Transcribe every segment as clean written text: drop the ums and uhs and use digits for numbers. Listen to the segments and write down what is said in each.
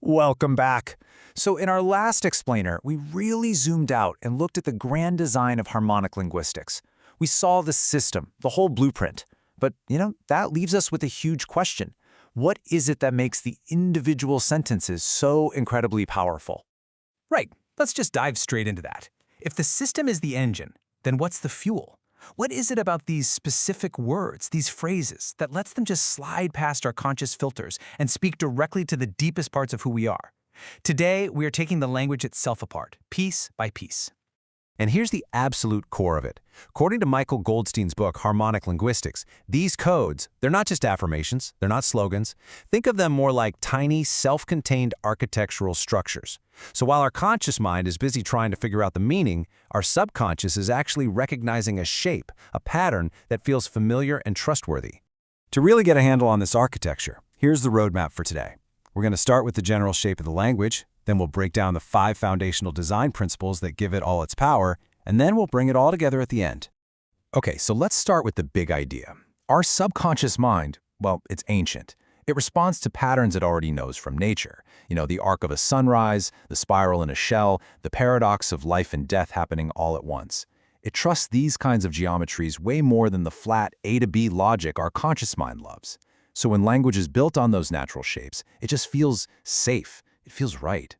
Welcome back. So in our last explainer, we really zoomed out and looked at the grand design of harmonic linguistics. We saw the system, the whole blueprint. But, that leaves us with a huge question. What is it that makes the individual sentences so incredibly powerful? Right, let's just dive straight into that. If the system is the engine, then what's the fuel? What is it about these specific words, these phrases, that lets them just slide past our conscious filters and speak directly to the deepest parts of who we are? Today, we are taking the language itself apart, piece by piece. And here's the absolute core of it. According to Michael Goldstein's book, Harmonic Linguistics, these codes, they're not just affirmations, they're not slogans. Think of them more like tiny, self-contained architectural structures. So while our conscious mind is busy trying to figure out the meaning, our subconscious is actually recognizing a shape, a pattern that feels familiar and trustworthy. To really get a handle on this architecture, here's the roadmap for today. We're going to start with the general shape of the language, then we'll break down the 5 foundational design principles that give it all its power, and then we'll bring it all together at the end. Okay, so let's start with the big idea. Our subconscious mind, well, it's ancient. It responds to patterns it already knows from nature. The arc of a sunrise, the spiral in a shell, the paradox of life and death happening all at once. It trusts these kinds of geometries way more than the flat A to B logic our conscious mind loves. So when language is built on those natural shapes, it just feels safe. It feels right.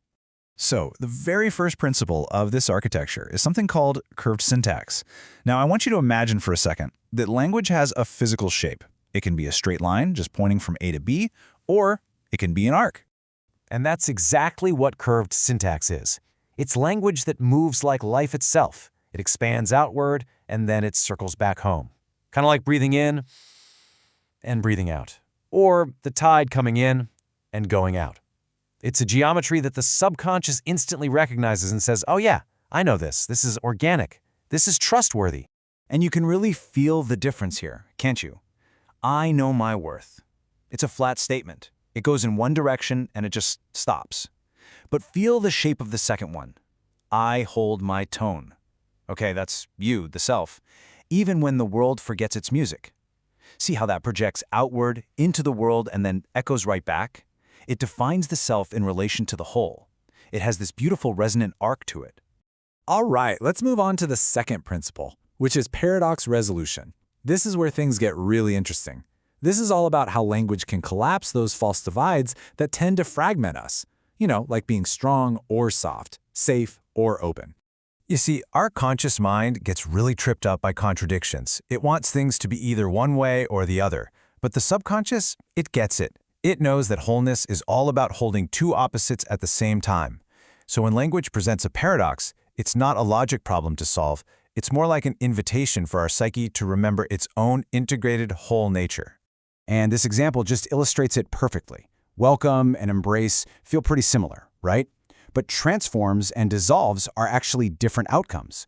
So, the very first principle of this architecture is something called curved syntax. Now, I want you to imagine for a second that language has a physical shape. It can be a straight line, just pointing from A to B, or it can be an arc. And that's exactly what curved syntax is. It's language that moves like life itself. It expands outward, and then it circles back home. Kind of like breathing in and breathing out. Or the tide coming in and going out. It's a geometry that the subconscious instantly recognizes and says, oh yeah, I know this. This is organic. This is trustworthy. And you can really feel the difference here, can't you? I know my worth. It's a flat statement. It goes in one direction and it just stops. But feel the shape of the second one. I hold my tone. Okay, that's you, the self, even when the world forgets its music. See how that projects outward into the world and then echoes right back? It defines the self in relation to the whole. It has this beautiful resonant arc to it. All right, let's move on to the second principle, which is paradox resolution. This is where things get really interesting. This is all about how language can collapse those false divides that tend to fragment us. Like being strong or soft, safe or open. You see, our conscious mind gets really tripped up by contradictions. It wants things to be either one way or the other. But the subconscious, it gets it. It knows that wholeness is all about holding two opposites at the same time. So when language presents a paradox, it's not a logic problem to solve. It's more like an invitation for our psyche to remember its own integrated whole nature. And this example just illustrates it perfectly. Welcome and embrace feel pretty similar, right? But transforms and dissolves are actually different outcomes.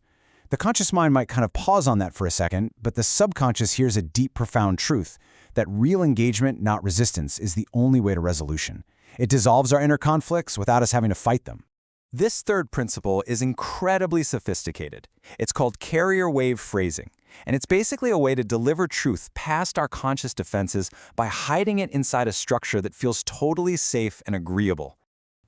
The conscious mind might kind of pause on that for a second, but the subconscious hears a deep, profound truth that real engagement, not resistance, is the only way to resolution. It dissolves our inner conflicts without us having to fight them. This third principle is incredibly sophisticated. It's called carrier wave phrasing, and it's basically a way to deliver truth past our conscious defenses by hiding it inside a structure that feels totally safe and agreeable.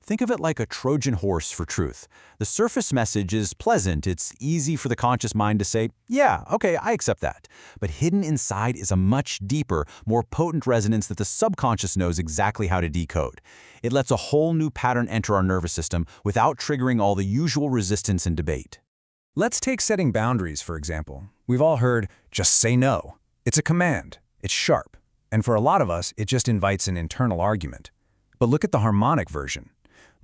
Think of it like a Trojan horse for truth. The surface message is pleasant. It's easy for the conscious mind to say, yeah, okay, I accept that. But hidden inside is a much deeper, more potent resonance that the subconscious knows exactly how to decode. It lets a whole new pattern enter our nervous system without triggering all the usual resistance and debate. Let's take setting boundaries, for example. We've all heard, just say no. It's a command. It's sharp. And for a lot of us, it just invites an internal argument. But look at the harmonic version.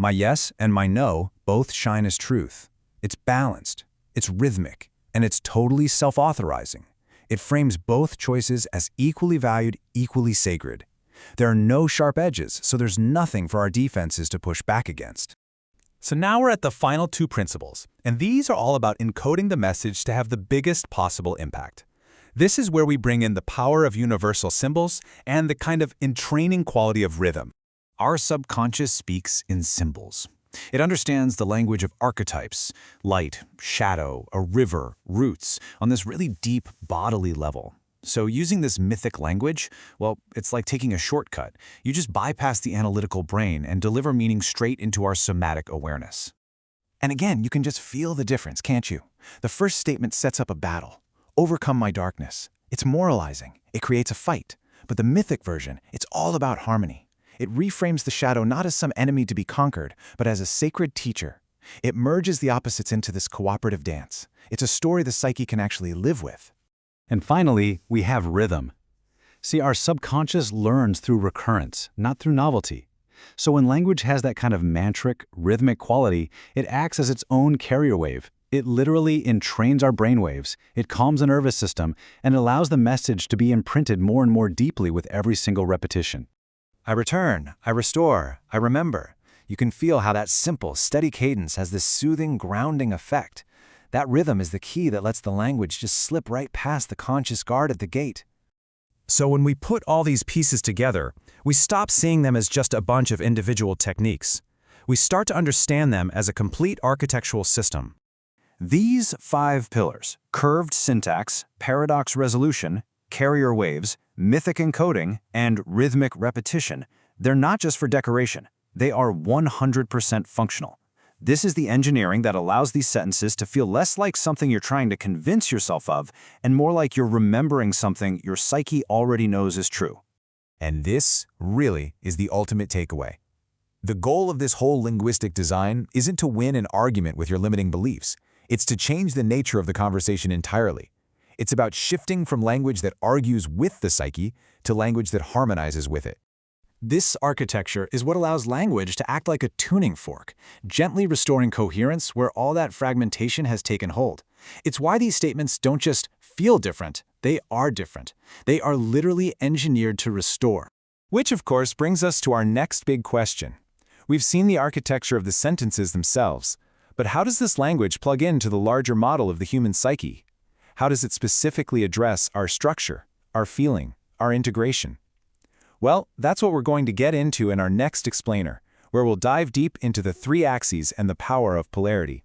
My yes and my no both shine as truth. It's balanced, it's rhythmic, and it's totally self-authorizing. It frames both choices as equally valued, equally sacred. There are no sharp edges, so there's nothing for our defenses to push back against. So now we're at the final 2 principles, and these are all about encoding the message to have the biggest possible impact. This is where we bring in the power of universal symbols and the kind of entraining quality of rhythm. Our subconscious speaks in symbols. It understands the language of archetypes, light, shadow, a river, roots, on this really deep bodily level. So using this mythic language, well, it's like taking a shortcut. You just bypass the analytical brain and deliver meaning straight into our somatic awareness. And again, you can just feel the difference, can't you? The first statement sets up a battle. Overcome my darkness. It's moralizing. It creates a fight. But the mythic version, it's all about harmony. It reframes the shadow not as some enemy to be conquered, but as a sacred teacher. It merges the opposites into this cooperative dance. It's a story the psyche can actually live with. And finally, we have rhythm. See, our subconscious learns through recurrence, not through novelty. So when language has that kind of mantric, rhythmic quality, it acts as its own carrier wave. It literally entrains our brainwaves, it calms the nervous system, and allows the message to be imprinted more and more deeply with every single repetition. I return, I restore, I remember. You can feel how that simple, steady cadence has this soothing, grounding effect. That rhythm is the key that lets the language just slip right past the conscious guard at the gate. So when we put all these pieces together, we stop seeing them as just a bunch of individual techniques. We start to understand them as a complete architectural system. These 5 pillars, curved syntax, paradox resolution, carrier waves, mythic encoding, and rhythmic repetition, they're not just for decoration. They are 100% functional. This is the engineering that allows these sentences to feel less like something you're trying to convince yourself of and more like you're remembering something your psyche already knows is true. And this really is the ultimate takeaway. The goal of this whole linguistic design isn't to win an argument with your limiting beliefs. It's to change the nature of the conversation entirely. It's about shifting from language that argues with the psyche to language that harmonizes with it. This architecture is what allows language to act like a tuning fork, gently restoring coherence where all that fragmentation has taken hold. It's why these statements don't just feel different, they are different. They are literally engineered to restore. Which, of course, brings us to our next big question. We've seen the architecture of the sentences themselves, but how does this language plug into the larger model of the human psyche? How does it specifically address our structure, our feeling, our integration? Well, that's what we're going to get into in our next explainer, where we'll dive deep into the 3 axes and the power of polarity.